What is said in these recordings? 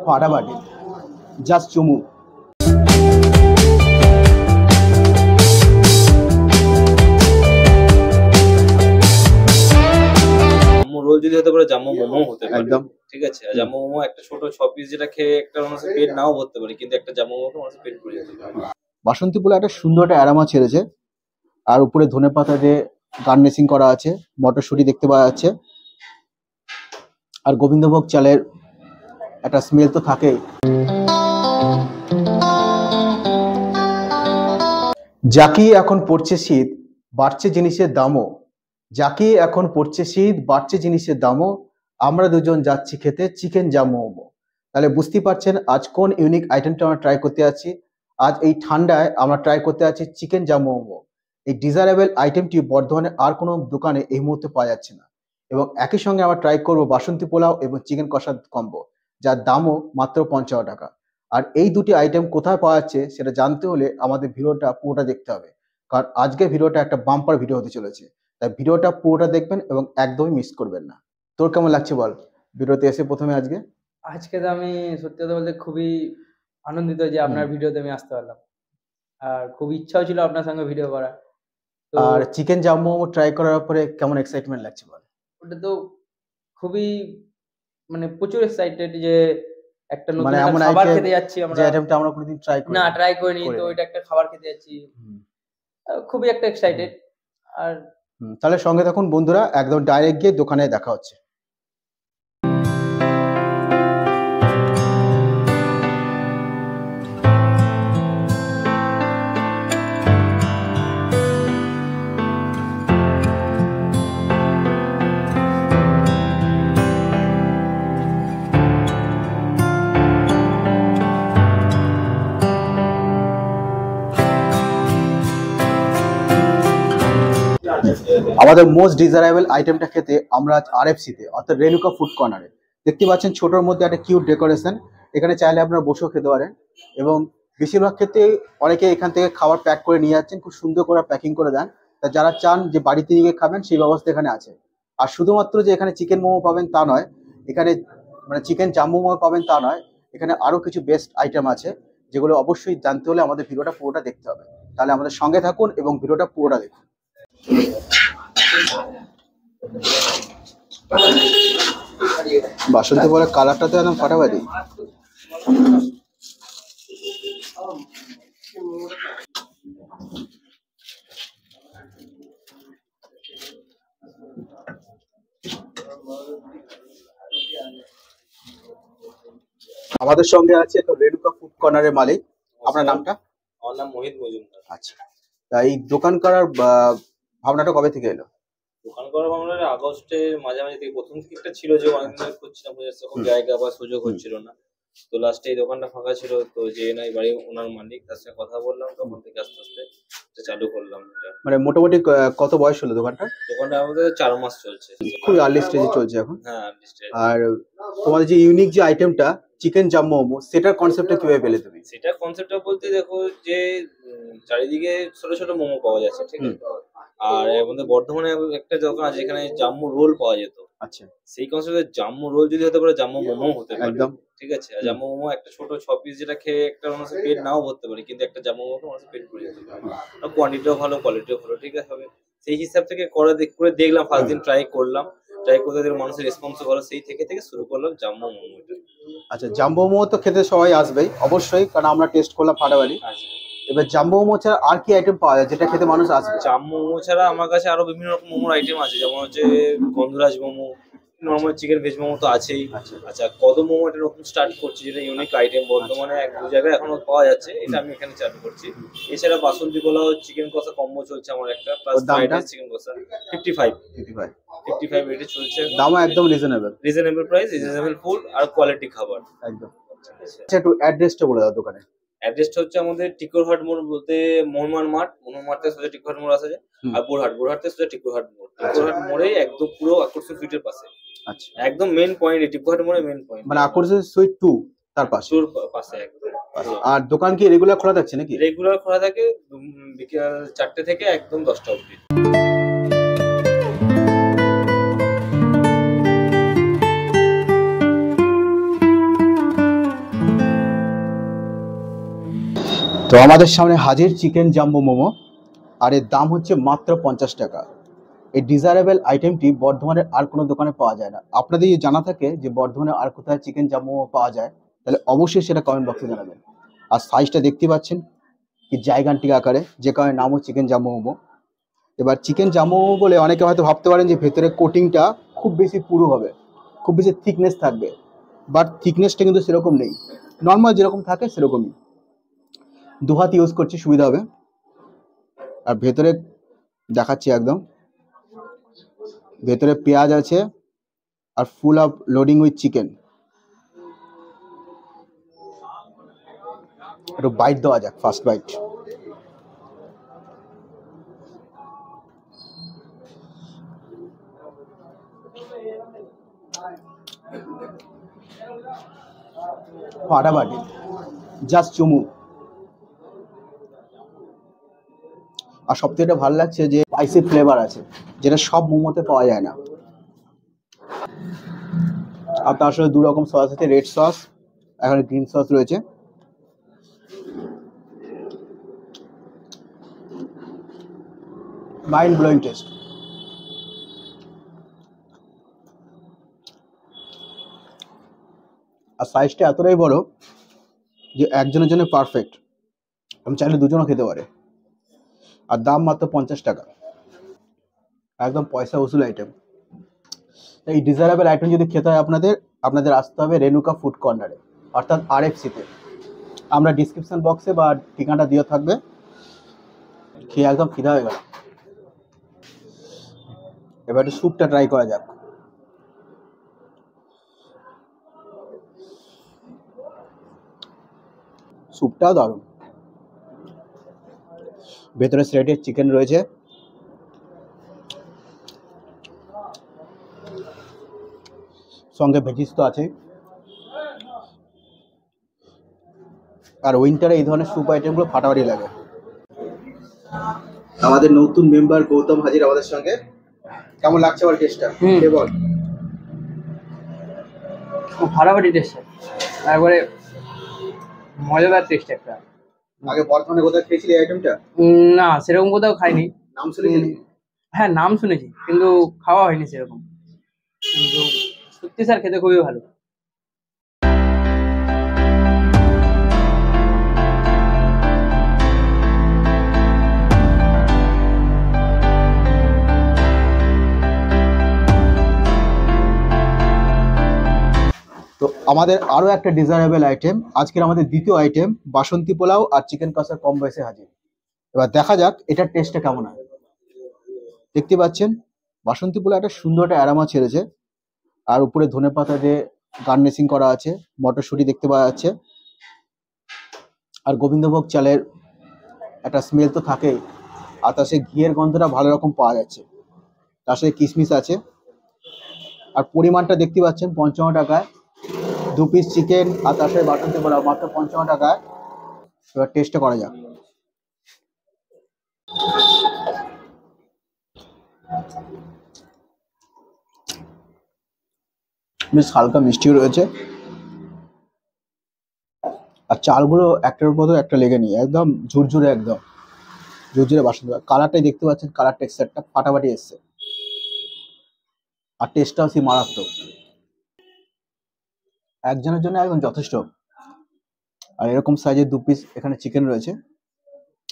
ফাটাফাটি, জাস্ট চুমু। রোল যদি হতে পারে, জাম্বো মোমো হতে পারে একদম ঠিক আছে। আর জাম্বো মোমো একটা ছোট 6 পিস যেটা খেয়ে একটা মানুষের পেট নাও ভরতে পারে, কিন্তু একটা জাম্বো মোমো মানুষের পেট ভরে যেতে পারে। বাসন্তী পোলাও একটা সুন্দর একটা অ্যারোমা ছেড়েছে, আর উপরে ধনেপাতা দিয়ে গার্নিশিং করা আছে, মটরশুঁটি দেখতে পাওয়া যাচ্ছে, আর গোবিন্দভোগ চালের একটা স্মেল তো থাকেই। যাকেই এখন পড়ছে শীত, বাড়ছে জিনিসের দামও। যাকেই এখন পড়ছে শীত, বাড়ছে জিনিসের দামও। আমরা দুজন যাচ্ছি খেতে চিকেন জাম্বো মোমো। তাহলে বুঝতেই পারছেন আজ কোন ইউনিক আইটেমটা আমরা ট্রাই করতে যাচ্ছি। আজ এই ঠান্ডায় আমরা ট্রাই করতে যাচ্ছি চিকেন জাম্বো মোমো। এই ডিজায়ারেবল আইটেমটি বর্ধমানে আর কোনো দোকানে এই মুহূর্তে পাওয়া যাচ্ছে না। এবং একই সঙ্গে আমরা ট্রাই করবো বাসন্তী পোলাও এবং চিকেন কষা কম্বো, যার দামও মাত্র 55 টাকা। আর এই দুটি আইটেম কোথায় পাওয়া যাচ্ছে সেটা জানতে হলে আমাদের ভিডিওটা পুরোটা দেখতে হবে, কারণ আজকে ভিডিওটা একটা বাম্পার ভিডিও হতে চলেছে। তাই ভিডিওটা পুরোটা দেখবেন এবং একদমই মিস করবেন না। তোর কেমন লাগছে বল ভিডিওতে এসে প্রথমে আজকে? আজকে তো আমি সত্যি কথা বলতে খুবই আনন্দিত যে আপনার ভিডিওতে আমি আসতে পারলাম, আর খুব ইচ্ছাও ছিল আপনার সঙ্গে ভিডিও করার। তো আর চিকেন জাম্বো মোমো ট্রাই করার পরে কেমন এক্সাইটমেন্ট লাগছে বল? ওটা তো খুবই মানে প্রচুর এক্সাইটেড যে একটা নতুন মানে একটা এমন খাবার item খেতে যাচ্ছি যে আমরা, আইটেমটা আমরা কোনোদিন ট্রাই করি না ট্রাই করিনি, করিনি। তো এটা একটা খাবার খেতে যাচ্ছি, খুবই একটা এক্সাইটেড। আর তাহলে সঙ্গে থাকুন বন্ধুরা, একদম ডাইরেক্ট গিয়ে দোকানে দেখা হচ্ছে। আমাদের মোস্ট ডিজায়ারেবল আইটেমটা খেতে আমরা আজ আরএফসিতে অর্থাৎ রেণুকা ফুড কর্নারে। দেখতে পাচ্ছেন ছোটোর মধ্যে একটা কিউট ডেকোরেশন, এখানে চাইলে আপনারা বসেও খেতে পারেন। এবং বেশিরভাগ ক্ষেত্রে অনেকে এখান থেকে খাবার প্যাক করে নিয়ে যাচ্ছেন, খুব সুন্দর করে প্যাকিং করে দেন। তা যারা চান যে বাড়িতে নিয়ে খাবেন সেই ব্যবস্থা এখানে আছে। আর শুধুমাত্র যে এখানে চিকেন মোমো পাবেন তা নয়, এখানে মানে চিকেন জাম্বো মোমো পাবেন তা নয়, এখানে আরও কিছু বেস্ট আইটেম আছে যেগুলো অবশ্যই জানতে হলে আমাদের ভিডিওটা পুরোটা দেখতে হবে। তাহলে আমাদের সঙ্গে থাকুন এবং ভিডিওটা পুরোটা দেখুন। বাসন্তী পোলার কালারটা তো একদম ফাটাফাটি। আমাদের সঙ্গে আছে তো রেণুকা ফুড কর্নারের মালিক, আপনার নামটা? আমার নাম মোহিত মজুমদার। আচ্ছা, তা এই দোকান করার ভাবনাটা কবে থেকে এলো? দোকান করার ভাবনা আগস্টে মাঝামাঝি থেকে, প্রথম থেকে একটা ছিল যে অনেকদিন ধরে করছিলাম, সেরকম জায়গা বা সুযোগ হচ্ছিল না। তো লাস্টে এই দোকানটা ফাঁকা ছিল, তো যে নাই বাড়ি ওনার মালিক, তার সঙ্গে কথা বললাম, তখন থেকে আস্তে আস্তে চালু করলাম এটা। মানে মোটামুটি কত বয়স হলো দোকানটা? দোকানটা আমাদের 4 মাস চলছে। খুবই আর্লি স্টেজে চলছে এখন। হ্যাঁ, আর্লি স্টেজ। আর তোমাদের যে ইউনিক যে আইটেমটা চিকেন জাম্বো মোমো, সেটার কনসেপ্টটা কিভাবে পেলে তুমি? সেটা কনসেপ্টটা বলতে দেখো যে চারিদিকে ছোট ছোট মোমো পাওয়া যাচ্ছে, ঠিক আছে। আর এর মধ্যে বর্ধমানে একটা দোকান আছে যেখানে জাম্বো রোল পাওয়া যেত। আচ্ছা, সেই কনসেপ্টে জাম্বো রোল যদি হতে পারে, জাম্বো মোমো হতে পারে একদম ঠিক আছে। আর জাম্বো মোমো একটা ছোট 6 পিস যেটা খেয়ে একটা মানুষের পেট নাও ভরতে পারে, কিন্তু একটা জাম্বো মোমো মানুষের পেট ভরে যেতে পারে। আর কোয়ান্টিটিও ভালো, কোয়ালিটিও ভালো, ঠিক আছে। সেই হিসাব থেকে করে দেখলাম, ফার্স্ট দিন ট্রাই করলাম, ট্রাই করতে দেখলাম মানুষের রেসপন্সও ভালো, সেই থেকে শুরু করলাম জাম্বো মোমোটা। আচ্ছা, জাম্বো মোমো তো খেতে সবাই আসবেই অবশ্যই, কারণ আমরা টেস্ট করলাম ফাটাফাটি। এবার জাম্বো মোমো ছাড়া আর কি আইটেম পাওয়া যায় যেটা খেতে মানুষ আসবে? জাম্বো মোমো ছাড়া আমার কাছে আরো বিভিন্ন রকম মোমোর আইটেম আছে, যেমন হচ্ছে গন্ধরাজ momo, normal chicken veg momo তো আছেই। আচ্ছা, কদম মোমো একটা নতুন স্টার্ট করছি, যেটা ইউনিক আইটেম, বর্তমানে 1-2 জায়গায় এখনো পাওয়া যাচ্ছে, এটা আমি এখানে চালু করছি। এছাড়া বাসন্তী পোলাও চিকেন কষা কম্বো চলছে আমার একটা, প্লাস ফ্রাইড রাইস চিকেন কষা 55 রেটে চলছে। দামও একদম রিজনেবল প্রাইস, রিজনেবল ফুড আর কোয়ালিটি খাবার একদম। আচ্ছা, একটু অ্যাড্রেসটা বলে দাও দোকানে। অ্যাড্রেসটা হচ্ছে আমাদের টিকরহাট মোড় বলতে মোহনমান মাঠ থেকে সোজা টিকরহাট মোড় আসা যায়, আর বোরহাট থেকে সোজা টিকরহাট মোড়। টিকরহাট মোড়ে একদম পুরো আকর্ষণ সুইটের পাশে। আচ্ছা, একদম মেইন পয়েন্ট, টিকরহাট মোড়ে মেইন পয়েন্ট, মানে আকর্ষণ সুইট 2 তার পাশে। পাশে একদম। আর দোকান কি রেগুলার খোলা থাকছে নাকি? রেগুলার খোলা থাকে বিকেল 4টে থেকে একদম 10টা অবধি। তো আমাদের সামনে হাজির চিকেন জাম্বো মোমো, আর এর দাম হচ্ছে মাত্র 50 টাকা। এই ডিজায়ারেবল আইটেমটি বর্ধমানের আর কোনো দোকানে পাওয়া যায় না। আপনাদের যদি জানা থাকে যে বর্ধমানে আর কোথায় চিকেন জাম্বো মোমো পাওয়া যায়, তাহলে অবশ্যই সেটা কমেন্ট বক্সে জানাবেন। আর সাইজটা দেখতে পাচ্ছেন কি জায়গান্টিক আকারে, যে কারণে নামও চিকেন জাম্বো মোমো। এবার চিকেন জাম্বো মোমো বলে অনেকে হয়তো ভাবতে পারেন যে ভেতরে কোটিংটা খুব বেশি পুরু হবে, খুব বেশি থিকনেস থাকবে, বাট থিকনেসটা কিন্তু সেরকম নেই, নর্মাল যেরকম থাকে সেরকমই। দু হাত ইউজ করছি, সুবিধা হবে। আর ভেতরে দেখাচ্ছি একদম, ভেতরে পেঁয়াজ আছে আর full of loading with chicken. একটু বাইট দেওয়া যাক, ফার্স্ট বাইট। ফাটাফাটি, জাস্ট চুমু। আর সবথেকে ভালো লাগছে যে স্পাইসি ফ্লেভার আছে, যেটা সব মোমোতে পাওয়া যায় না। আর তার সাথে দু রকম সস আছে, রেড সস, এখানে গ্রিন সস রয়েছে। Mind blowing taste. আর সাইজটা এতটাই বড় যে একজনের জন্য পারফেক্ট, আমি চাইলে দুজনও খেতে পারে। আর দাম মাত্র 50 টাকা, একদম পয়সা উসুল আইটেম। এই ডিজায়ারেবল আইটেম যদি খেতে হয় আপনাদের আসতে হবে রেনুকা ফুড কর্নারে, অর্থাৎ RFC-তে। আমরা ডিসক্রিপশন বক্সে বা ঠিকানাটা দিয়ে থাকবে। খেয়ে একদম খিদা হয়ে গেল। এবার একটু স্যুপটা ট্রাই করা যাক। স্যুপটাও দারুণ। ভেতরে শ্রেডেড চিকেন রয়েছে, সঙ্গে ভেজিস তো আছে। আর উইন্টারে এই ধরনের স্যুপ আইটেমগুলো ফাটাফাটি লাগে। আমাদের নতুন মেম্বার গৌতম হাজির আমাদের সঙ্গে। কেমন লাগছে বল টেস্টটা? বল। খুব ফাটাফাটি টেস্ট, একবারে মজাদার টেস্ট একটা। আগে বর্ধমানে কোথাও খেয়েছিলি এই আইটেমটা? না, সেরকম কোথাও খাইনি। নাম শুনেছিলি? হ্যাঁ, নাম শুনেছি, কিন্তু খাওয়া হয়নি সেরকম। কিন্তু সত্যি স্যার খেতে খুবই ভালো। তো আমাদের আরো একটা ডিজায়ারেবল আইটেম, আজকের আমাদের দ্বিতীয় আইটেম বাসন্তী পোলাও আর চিকেন কষার কম বয়সে হাজির। এবার দেখা যাক এটার টেস্টটা কেমন হয়। দেখতে পাচ্ছেন বাসন্তী পোলাও একটা সুন্দর একটা অ্যারোমা ছেড়েছে, আর উপরে ধনেপাতা দিয়ে গার্নিশিং করা আছে, মটরশুঁটি দেখতে পাওয়া যাচ্ছে, আর গোবিন্দভোগ চালের একটা স্মেল তো থাকেই, আর তার সাথে ঘিয়ের গন্ধটা ভালো রকম পাওয়া যাচ্ছে, তার সাথে কিশমিশ আছে। আর পরিমাণটা দেখতে পাচ্ছেন 55 টাকায় 2 পিস চিকেন, আর তার সাথে বাসন্তী পোলাও মাত্র 55 টাকায়। এবার টেস্টটা করা যাক। বেশ হালকা মিষ্টিও রয়েছে, আর চালগুলো একটার উপর একটা লেগে নেই, একদম ঝুরঝুরে, একদম ঝুরঝুরে বাসন্তী। কালারটাই দেখতে পাচ্ছেন, কালার টেক্সচারটা ফাটাফাটি এসছে, আর টেস্টটাও সেই মারাত্মক। একজনের জন্য একদম যথেষ্ট। আর এরকম সাইজের 2 পিস এখানে চিকেন রয়েছে,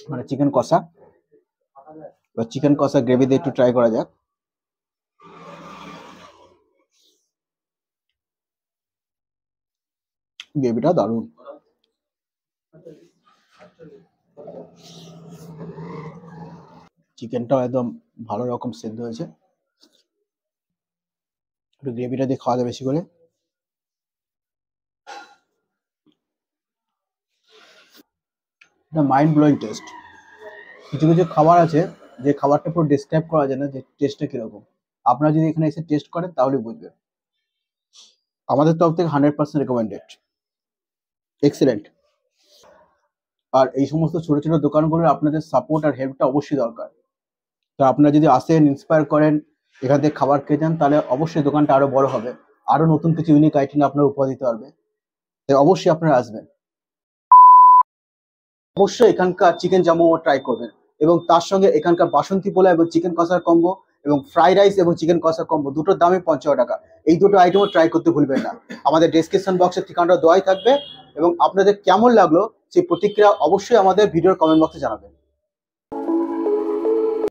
মানে চিকেন কষা। বা চিকেন কষা গ্রেভি দিয়ে একটু ট্রাই করা যাক। গ্রেভিটা দারুণ। চিকেনটাও একদম ভালো রকম সেদ্ধ হয়েছে। একটু গ্রেভিটা দিয়ে খাওয়া যায় বেশি করে। এটা মাইন্ড ব্লোয়িং টেস্ট। কিছু কিছু খাবার আছে যে খাবারটা পুরো ডিসক্রাইব করা যায় না যে টেস্টটা কিরকম। আপনারা যদি এখানে এসে টেস্ট করেন তাহলে বুঝবেন। আমাদের তরফ থেকে 100% রেকমেন্ডেড, এক্সেলেন্ট। আর এই সমস্ত ছোট ছোট দোকানগুলোর আপনাদের সাপোর্ট আর হেল্পটা অবশ্যই দরকার। তো আপনারা যদি আসেন, ইন্সপায়ার করেন, এখান থেকে খাবার খেয়ে যান, তাহলে অবশ্যই দোকানটা আরো বড় হবে, আরো নতুন কিছু ইউনিক আইটেম আপনারা উপহার দিতে পারবে। তাই অবশ্যই আপনারা আসবেন। অবশ্যই এখানকার চিকেন জাম মোমো ট্রাই করবেন, এবং তার সঙ্গে এখানকার বাসন্তী পোলাও এবং চিকেন কষার কম্বো এবং ফ্রাইড রাইস এবং চিকেন কষার কম্বো দুটোর দামই 50 টাকা। এই দুটো আইটেমও ট্রাই করতে ভুলবেন না। আমাদের ডেসক্রিপশন বক্সের ঠিকানাটা দেওয়াই থাকবে, এবং আপনাদের কেমন লাগলো সেই প্রতিক্রিয়া অবশ্যই আমাদের ভিডিওর কমেন্ট বক্সে জানাবেন।